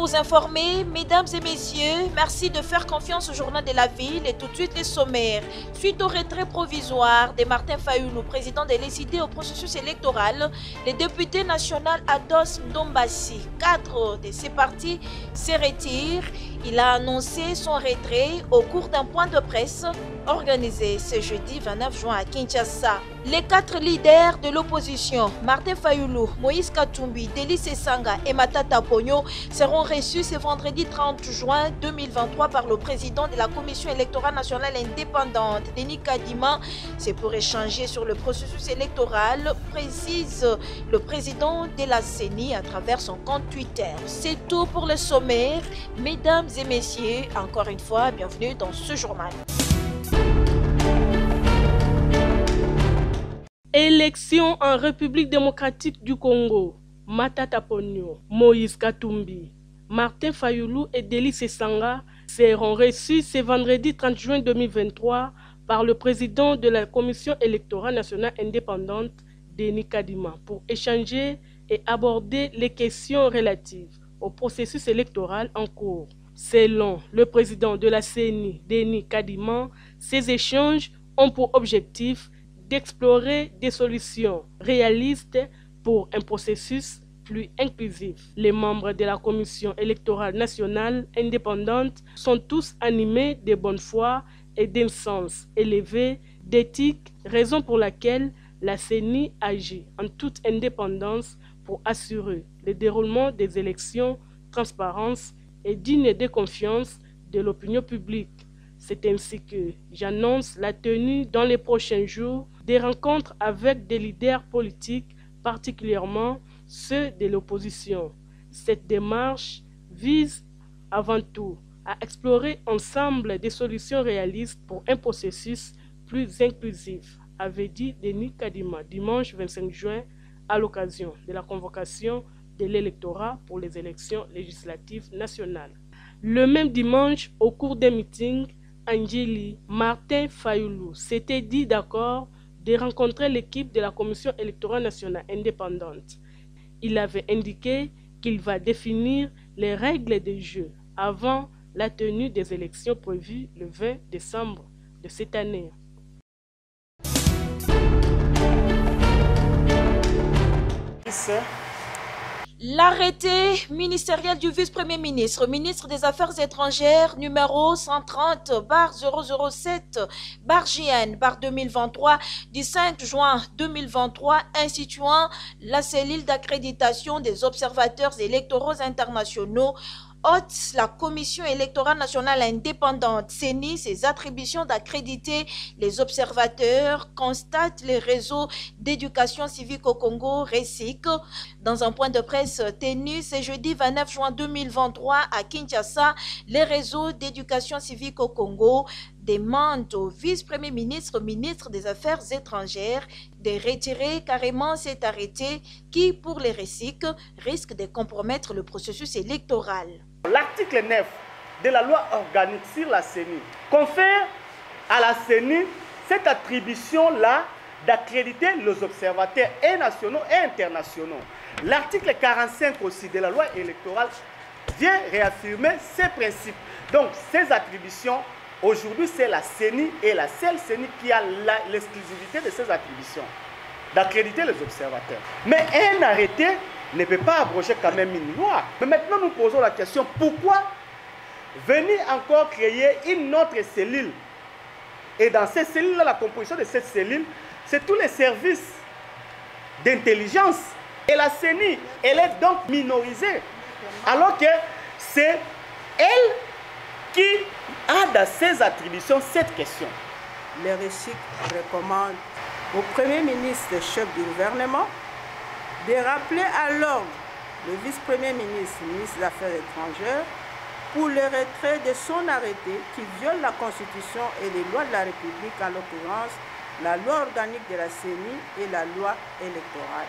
vous informer, mesdames et messieurs, merci de faire confiance au journal de la ville et tout de suite les sommaires. Suite au retrait provisoire de Martin Fayoulou, président de l'ECD au processus électoral, le député national Ados Ndombassi, 4 de ses partis se retirent. Il a annoncé son retrait au cours d'un point de presse organisé ce jeudi 29 juin à Kinshasa. Les 4 leaders de l'opposition, Martin Fayoulou, Moïse Katumbi, Délice Sanga et Matata Pogno, seront reçus ce vendredi 30 juin 2023 par le président de la Commission électorale nationale indépendante, Denis Kadima. C'est pour échanger sur le processus électoral, précise le président de la CENI à travers son compte Twitter. C'est tout pour le sommaire. Mesdames et messieurs, encore une fois, bienvenue dans ce journal. Élection en République démocratique du Congo. Matata Pogno, Moïse Katumbi, Martin Fayoulou et Délice Sanga seront reçus ce vendredi 30 juin 2023 par le président de la Commission électorale nationale indépendante, Denis Kadima, pour échanger et aborder les questions relatives au processus électoral en cours. Selon le président de la CENI, Denis Kadima, ces échanges ont pour objectif d'explorer des solutions réalistes pour un processus plus inclusif. Les membres de la Commission électorale nationale indépendante sont tous animés de bonne foi et d'un sens élevé d'éthique, raison pour laquelle la CENI agit en toute indépendance pour assurer le déroulement des élections transparentes et dignes de confiance de l'opinion publique. C'est ainsi que j'annonce la tenue dans les prochains jours des rencontres avec des leaders politiques, particulièrement ceux de l'opposition. Cette démarche vise avant tout à explorer ensemble des solutions réalistes pour un processus plus inclusif, avait dit Denis Kadima dimanche 25 juin à l'occasion de la convocation de l'électorat pour les élections législatives nationales. Le même dimanche, au cours des meetings, Angeli, Martin Fayoulou s'était dit d'accord de rencontrer l'équipe de la Commission électorale nationale indépendante. Il avait indiqué qu'il va définir les règles de jeu avant la tenue des élections prévues le 20 décembre de cette année. L'arrêté ministériel du vice-premier ministre, ministre des Affaires étrangères, numéro 130-007-JN-2023 du 5 juin 2023, instituant la cellule d'accréditation des observateurs électoraux internationaux, ôte la Commission électorale nationale indépendante, CENI, ses attributions d'accréditer les observateurs, constate les réseaux d'éducation civique au Congo, RECIC. Dans un point de presse tenu ce jeudi 29 juin 2023 à Kinshasa, les réseaux d'éducation civique au Congo demandent au vice-premier ministre, ministre des Affaires étrangères, de retirer carrément cet arrêté qui, pour les RECIC, risque de compromettre le processus électoral. L'article 9 de la loi organique sur la CENI confère à la CENI cette attribution-là d'accréditer les observateurs et nationaux et internationaux. L'article 45 aussi de la loi électorale vient réaffirmer ces principes. Donc ces attributions, aujourd'hui c'est la CENI et la seule CENI qui a l'exclusivité de ces attributions, d'accréditer les observateurs. Mais un arrêté ne peut pas abroger quand même une loi. Mais maintenant nous posons la question, pourquoi venir encore créer une autre cellule? Et dans ces cellules-là, la composition de cette cellule, c'est tous les services d'intelligence. Et la CENI, elle est donc minorisée. Alors que c'est elle qui a dans ses attributions cette question. Le RECIC recommande au Premier ministre, chef du gouvernement, de rappeler à l'ordre le vice-premier ministre, ministre des Affaires étrangères, pour le retrait de son arrêté qui viole la Constitution et les lois de la République, en l'occurrence la loi organique de la CENI et la loi électorale.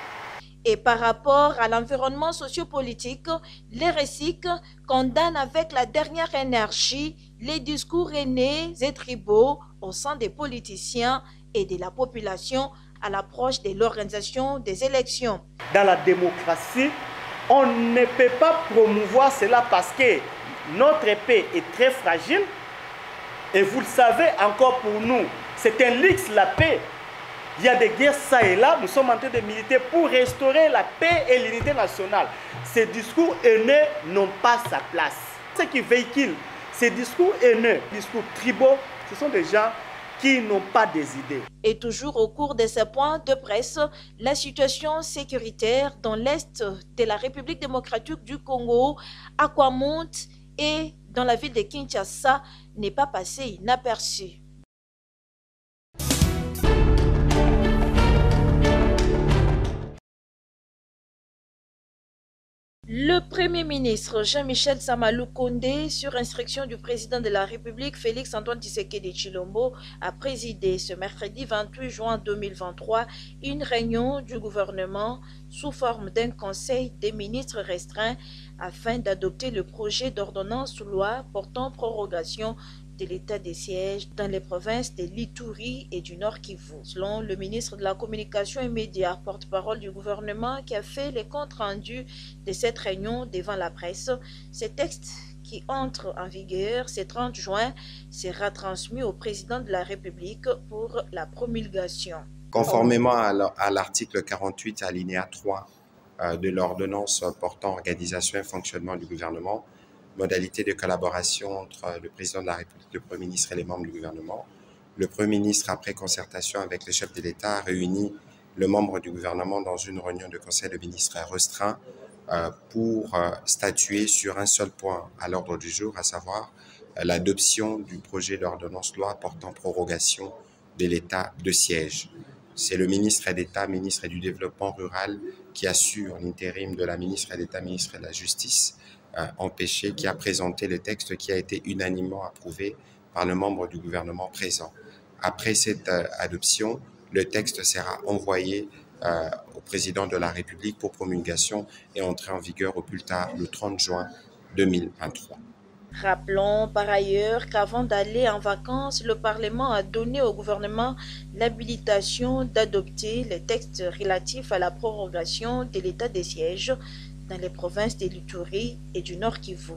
Et par rapport à l'environnement sociopolitique, les RECIC condamnent avec la dernière énergie les discours haineux et tribaux au sein des politiciens et de la population à l'approche de l'organisation des élections. Dans la démocratie, On ne peut pas promouvoir cela parce que notre paix est très fragile. Et vous le savez encore pour nous, c'est un luxe la paix. Il y a des guerres ça et là, nous sommes en train de militer pour restaurer la paix et l'unité nationale. Ces discours haineux n'ont pas sa place. Ceux qui véhiculent ces discours haineux, discours tribaux, ce sont des gens qui n'ont pas des idées. Et toujours au cours de ces points de presse, la situation sécuritaire dans l'est de la République démocratique du Congo, à Kwamount et dans la ville de Kinshasa, n'est pas passée inaperçue. Le Premier ministre Jean-Michel Samalou Kondé, sur instruction du président de la République Félix-Antoine Tshisekedi Tshilombo, a présidé ce mercredi 28 juin 2023 une réunion du gouvernement sous forme d'un conseil des ministres restreint afin d'adopter le projet d'ordonnance loi portant prorogation de l'état des sièges dans les provinces de l'Ituri et du Nord Kivu. Selon le ministre de la Communication et Médias, porte-parole du gouvernement qui a fait les comptes rendus de cette réunion devant la presse, ce texte qui entre en vigueur ce 30 juin sera transmis au président de la République pour la promulgation. Conformément à l'article 48 alinéa 3 de l'ordonnance portant organisation et fonctionnement du gouvernement, modalité de collaboration entre le président de la République, le Premier ministre et les membres du gouvernement. Le Premier ministre, après concertation avec le chef de l'État, a réuni le membre du gouvernement dans une réunion de conseil de ministres restreint pour statuer sur un seul point à l'ordre du jour, à savoir l'adoption du projet d'ordonnance loi portant prorogation de l'état de siège. C'est le ministre d'État, ministre du Développement rural, qui assure l'intérim de la ministre d'État, ministre de la Justice, empêché, qui a présenté le texte qui a été unanimement approuvé par le membre du gouvernement présent. Après cette adoption, le texte sera envoyé au président de la République pour promulgation et entrer en vigueur au plus tard le 30 juin 2023. Rappelons par ailleurs qu'avant d'aller en vacances, le Parlement a donné au gouvernement l'habilitation d'adopter les textes relatifs à la prorogation de l'état des sièges dans les provinces de l'Ituri et du Nord Kivu.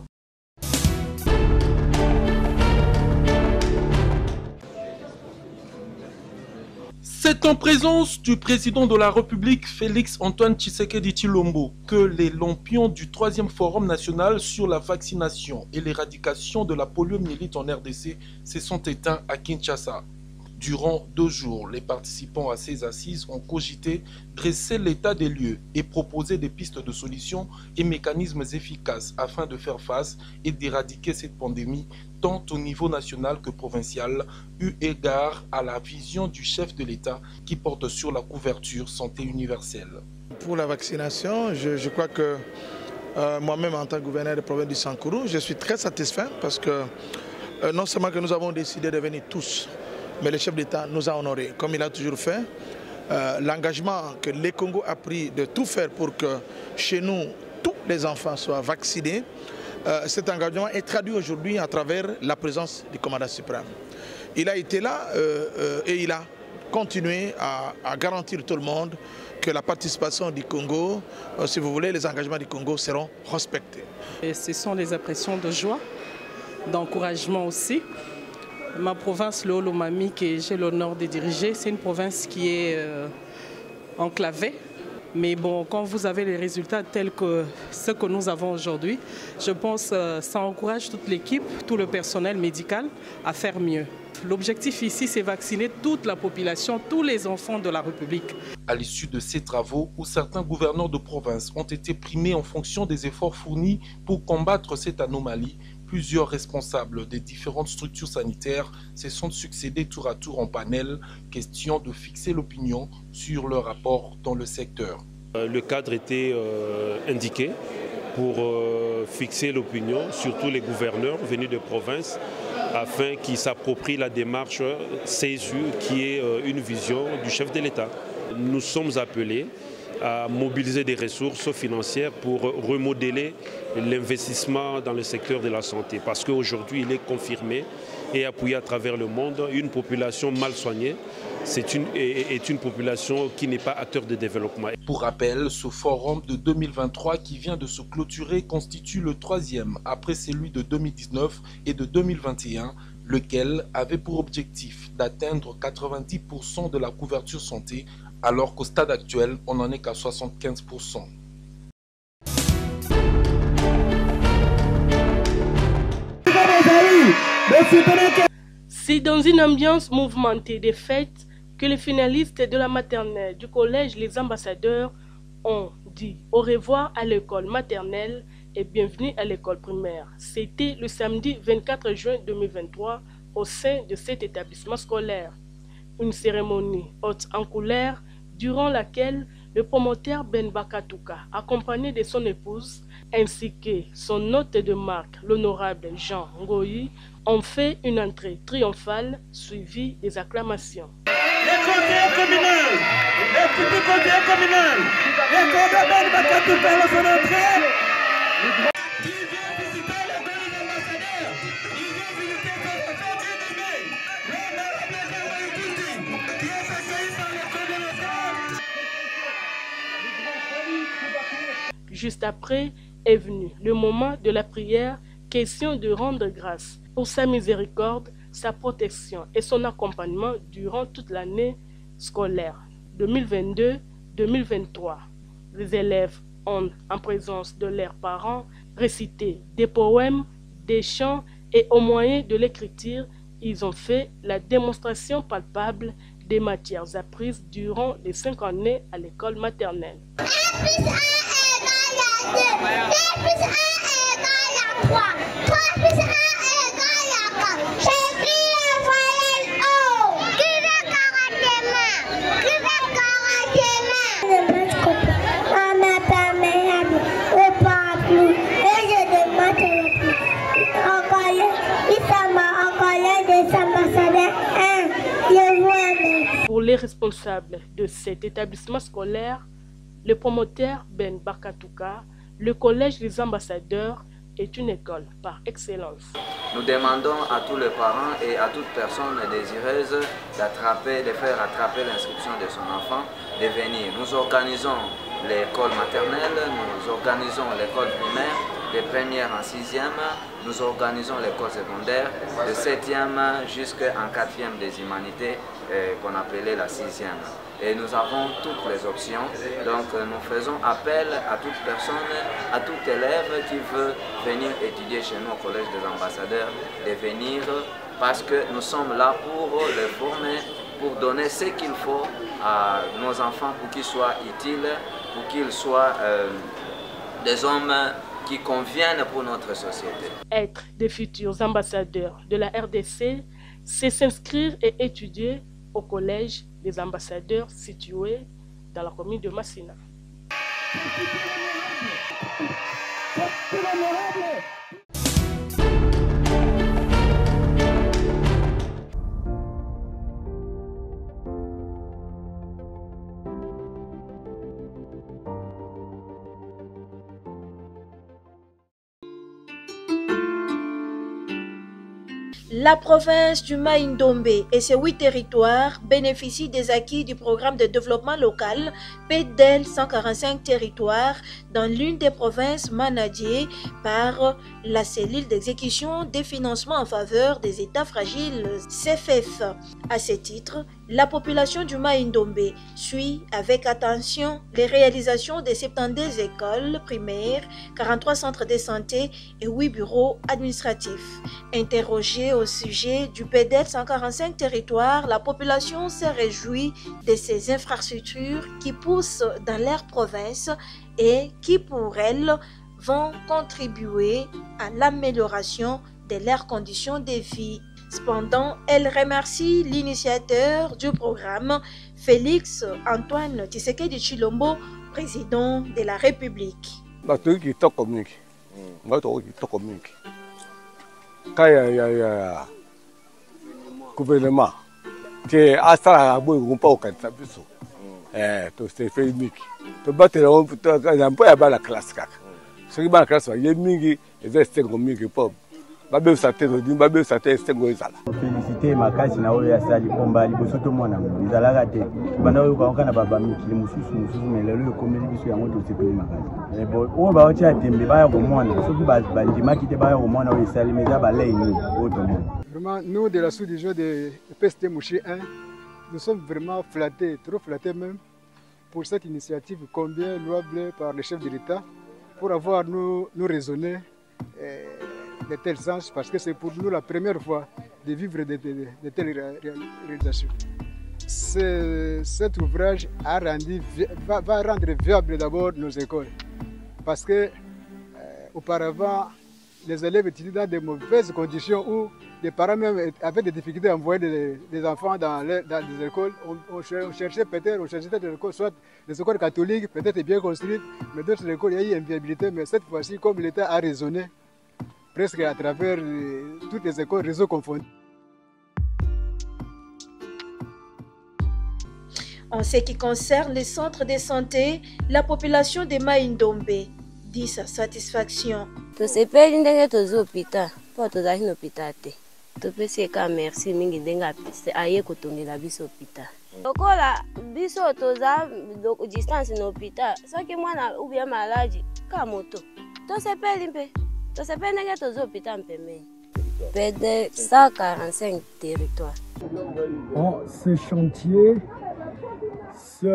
C'est en présence du président de la République, Félix-Antoine Tshisekedi Tshilombo, que les lampions du 3e Forum national sur la vaccination et l'éradication de la poliomyélite en RDC se sont éteints à Kinshasa. Durant 2 jours, les participants à ces assises ont cogité, dressé l'état des lieux et proposé des pistes de solutions et mécanismes efficaces afin de faire face et d'éradiquer cette pandémie tant au niveau national que provincial, eu égard à la vision du chef de l'État qui porte sur la couverture santé universelle. Pour la vaccination, je crois que moi-même en tant que gouverneur de province du Sankourou, je suis très satisfait parce que non seulement que nous avons décidé de venir tous, mais le chef d'État nous a honorés, comme il a toujours fait. L'engagement que le Congo a pris de tout faire pour que chez nous, tous les enfants soient vaccinés, cet engagement est traduit aujourd'hui à travers la présence du commandant suprême. Il a été là et il a continué à garantir tout le monde que la participation du Congo, si vous voulez, les engagements du Congo seront respectés. Et ce sont des impressions de joie, d'encouragement aussi. Ma province, le Haut-Lomami, que j'ai l'honneur de diriger, c'est une province qui est enclavée. Mais bon, quand vous avez les résultats tels que ceux que nous avons aujourd'hui, je pense que ça encourage toute l'équipe, tout le personnel médical à faire mieux. L'objectif ici, c'est vacciner toute la population, tous les enfants de la République. À l'issue de ces travaux, où certains gouverneurs de province ont été primés en fonction des efforts fournis pour combattre cette anomalie, plusieurs responsables des différentes structures sanitaires se sont succédés tour à tour en panel, question de fixer l'opinion sur leur rapport dans le secteur. Le cadre était indiqué pour fixer l'opinion, surtout les gouverneurs venus de province, afin qu'ils s'approprient la démarche CSU qui est une vision du chef de l'État. Nous sommes appelés à mobiliser des ressources financières pour remodeler l'investissement dans le secteur de la santé. Parce qu'aujourd'hui, il est confirmé et appuyé à travers le monde, une population mal soignée est une population qui n'est pas acteur de développement. Pour rappel, ce forum de 2023 qui vient de se clôturer constitue le 3e après celui de 2019 et de 2021, lequel avait pour objectif d'atteindre 90% de la couverture santé, alors qu'au stade actuel, on n'en est qu'à 75%. C'est dans une ambiance mouvementée des fêtes que les finalistes de la maternelle du collège Les Ambassadeurs ont dit au revoir à l'école maternelle et bienvenue à l'école primaire. C'était le samedi 24 juin 2023 au sein de cet établissement scolaire. Une cérémonie haute en couleur durant laquelle le promoteur Ben Bakatuka, accompagné de son épouse, ainsi que son hôte de marque, l'honorable Jean Ngoyi, ont fait une entrée triomphale suivie des acclamations. Les conseillers communaux, les petits conseillers communaux, les conseillers Ben Bakatuka sont entrés. Ils viennent visiter l'école des ambassadeurs. Ils viennent visiter cette fête renommée. L'honorable Jean Ngoyi Kuti, qui est accueilli par l'école de l'État. Juste après est venu le moment de la prière, question de rendre grâce pour sa miséricorde, sa protection et son accompagnement durant toute l'année scolaire 2022-2023. Les élèves ont, en présence de leurs parents, récité des poèmes, des chants et au moyen de l'écriture, ils ont fait la démonstration palpable des matières apprises durant les 5 années à l'école maternelle. Pour les responsables de cet établissement scolaire, le promoteur Ben Bakatuka, le collège des ambassadeurs est une école par excellence. Nous demandons à tous les parents et à toute personne désireuse de faire attraper l'inscription de son enfant, de venir. Nous organisons l'école maternelle, nous organisons l'école primaire, de première en 6e, nous organisons l'école secondaire, de 7e jusqu'en 4e des humanités qu'on appelait la 6e. Et nous avons toutes les options, donc nous faisons appel à toute personne, à tout élève qui veut venir étudier chez nous au Collège des Ambassadeurs, de venir parce que nous sommes là pour les former, pour donner ce qu'il faut à nos enfants pour qu'ils soient utiles, pour qu'ils soient des hommes qui conviennent pour notre société. Être des futurs ambassadeurs de la RDC, c'est s'inscrire et étudier au collège des ambassadeurs situé dans la commune de Massina. La province du Maïndombe et ses 8 territoires bénéficient des acquis du programme de développement local PDEL 145 territoires dans l'une des provinces managées par la cellule d'exécution des financements en faveur des États fragiles CFF. À ce titre, la population du Maïndombe suit avec attention les réalisations des 72 écoles primaires, 43 centres de santé et 8 bureaux administratifs. Interrogée au sujet du PDEL 145 territoires, la population s'est réjouie de ces infrastructures qui poussent dans leur province et qui, pour elles, vont contribuer à l'amélioration de leurs conditions de vie. Cependant, elle remercie l'initiateur du programme, Félix Antoine Tshisekedi Tshilombo, président de la République. Gouvernement, to se fait miki to batela on po ya ba la classe kaka soki ba la classe ba ye mingi eza esengo mingi po babe usate rodi babe usate esengo ezala féliciter makasi na oyo ya sali komba liboso to mwana ezalaka te banda oyo kwa kana baba mikili mususu mais lelo komeli biso yango to se peli makasi mais bon oyo ba otia tembe ba ya komona soki ba ndimaki te ba ya komona oyo sali meza ba lei ni autre monde. Vraiment nous de la sous-division de PST Mouché 1 nous sommes vraiment flattés, trop flattés même, pour cette initiative combien louable par le chef de l'État pour avoir nous raisonné de tel sens, parce que c'est pour nous la première fois de vivre de telles réalisations. Cet ouvrage va rendre viable d'abord nos écoles, parce que auparavant, les élèves étudiaient dans de mauvaises conditions où les parents même avaient des difficultés à envoyer des enfants dans des écoles. On cherchait peut-être des écoles, soit des écoles catholiques, peut-être bien construites, mais d'autres écoles, il y a eu une viabilité. Mais cette fois-ci, comme l'État a raisonné, presque à travers toutes les écoles, réseaux confondus. En ce qui concerne les centres de santé, la population de Maïndombe dit sa satisfaction. Tosepeli ndenge toza hôpital po tozali na hôpital te topesi eka merci mingi ndenge aye kotongela biso hôpital lokola biso toza distance na hôpital soki mwana ubia maladi ka moto tosepeli ndenge toza hôpital mpemeni pede 145 territoires. Ce chantier c'est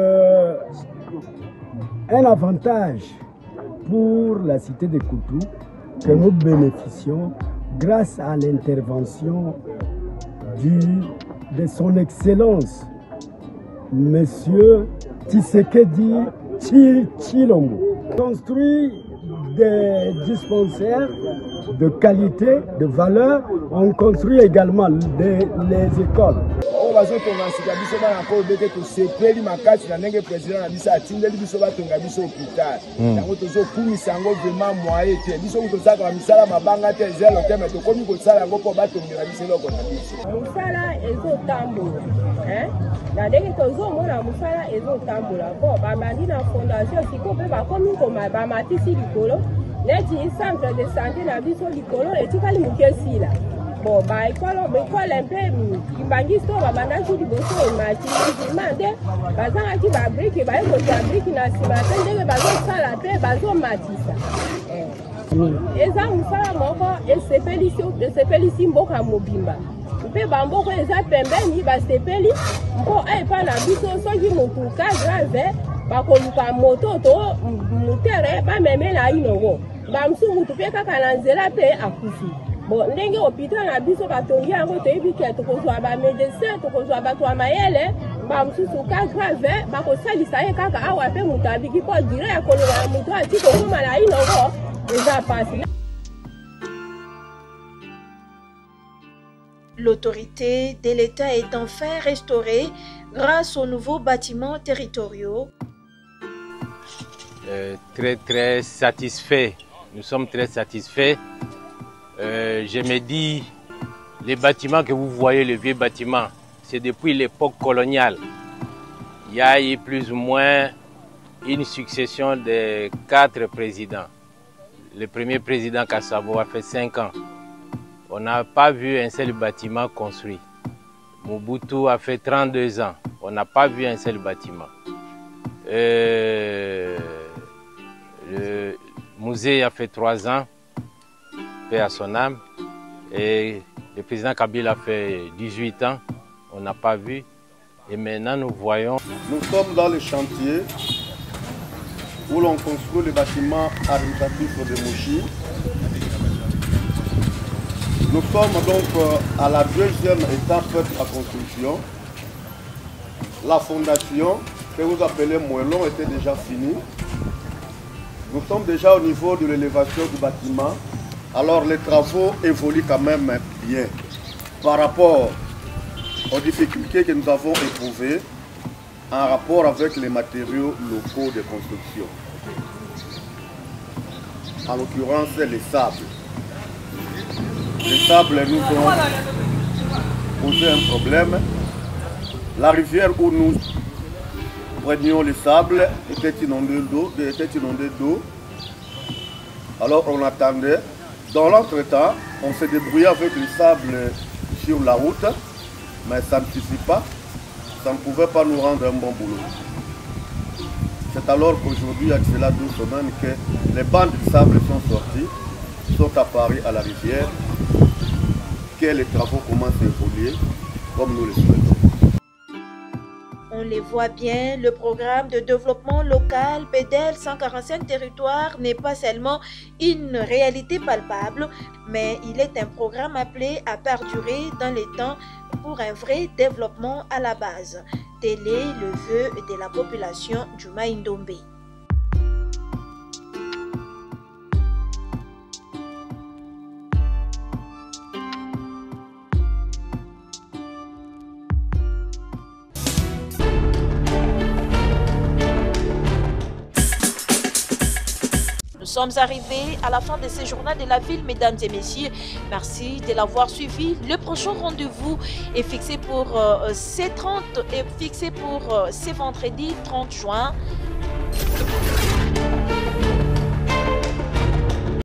un avantage pour la cité de Koutou que nous bénéficions grâce à l'intervention de son Excellence, Monsieur Tshisekedi Tshilombo. Construit des dispensaires de qualité, de valeur. On construit également les écoles. bazotonga biso bana ko bete to sepeli makasi na ndenge président na biso atindeli biso batonga biso hôpital yango tozo kumisa yango vraiment moyen te biso kutozaka misala mabanga te zelo te mais tokomi kosala yango po batongela biso eloko na biso musala ezotambola na ndenge tozomona musala ezotambola bo babandi na fondation siko mpe bakomi bamatisi likolo neti centre de santé na biso likolo etikali mokesila. Bon, bah, école un peu, il to babanda sur liboso emati mande bazanga ki ba brique ba eko ya brique na sima tendenge bazo sala pe bazo matisa eza musala moko esepelisi mboka mobimba mpe bamboko eza pembeni basepeli mpo epa na biso soki motuka grave bakoluka moto to mutere bameme na inongo bamusu mutu mpe kaka na nzela mpe akufi. Bon, ndenge hôpital na biso batongi yango toyebi ke tokozwa ba médecin tokozwa bato ya mayele bamususu ka grave bakosalisa ye kaka awa mpe moto abiki mpo dire ya koloba na moto ati kokoma na inongo eza pasi. L'autorité de l'État est enfin restaurée grâce aux nouveaux bâtiments territoriaux. Très satisfait. Nous sommes très satisfaits. Je me dis, les bâtiments que vous voyez, les vieux bâtiments, c'est depuis l'époque coloniale. Il y a eu plus ou moins une succession de 4 présidents. Le premier président Kassabo a fait 5 ans. On n'a pas vu un seul bâtiment construit. Mobutu a fait 32 ans. On n'a pas vu un seul bâtiment. Le musée a fait 3 ans. Paix à son âme. Et le président Kabila a fait 18 ans, on n'a pas vu. Et maintenant nous voyons... Nous sommes dans le chantier où l'on construit le bâtiment administratif de Mouchi. Nous sommes donc à la 2e étape de la construction. La fondation, que vous appelez Moellon, était déjà finie. Nous sommes déjà au niveau de l'élévation du bâtiment. Alors les travaux évoluent quand même bien par rapport aux difficultés que nous avons éprouvées en rapport avec les matériaux locaux de construction. En l'occurrence, les sables. Les sables nous ont posé un problème. La rivière où nous prenions le sable, était inondé d'eau. Alors on attendait. Dans l'entretemps, on s'est débrouillé avec le sable sur la route, mais ça ne suffit pas. Ça ne pouvait pas nous rendre un bon boulot. C'est alors qu'aujourd'hui, il y a cela 2 semaines, que les bandes de sable sont sorties, sont apparues à la rivière, que les travaux commencent à évoluer comme nous le souhaitons. On les voit bien, le programme de développement local PDL 145 territoires n'est pas seulement une réalité palpable, mais il est un programme appelé à perdurer dans les temps pour un vrai développement à la base. Tel est le vœu de la population du Maïndombe. Nous sommes arrivés à la fin de ce journal de la ville, mesdames et messieurs. Merci de l'avoir suivi. Le prochain rendez-vous est fixé pour ce vendredi 30 juin.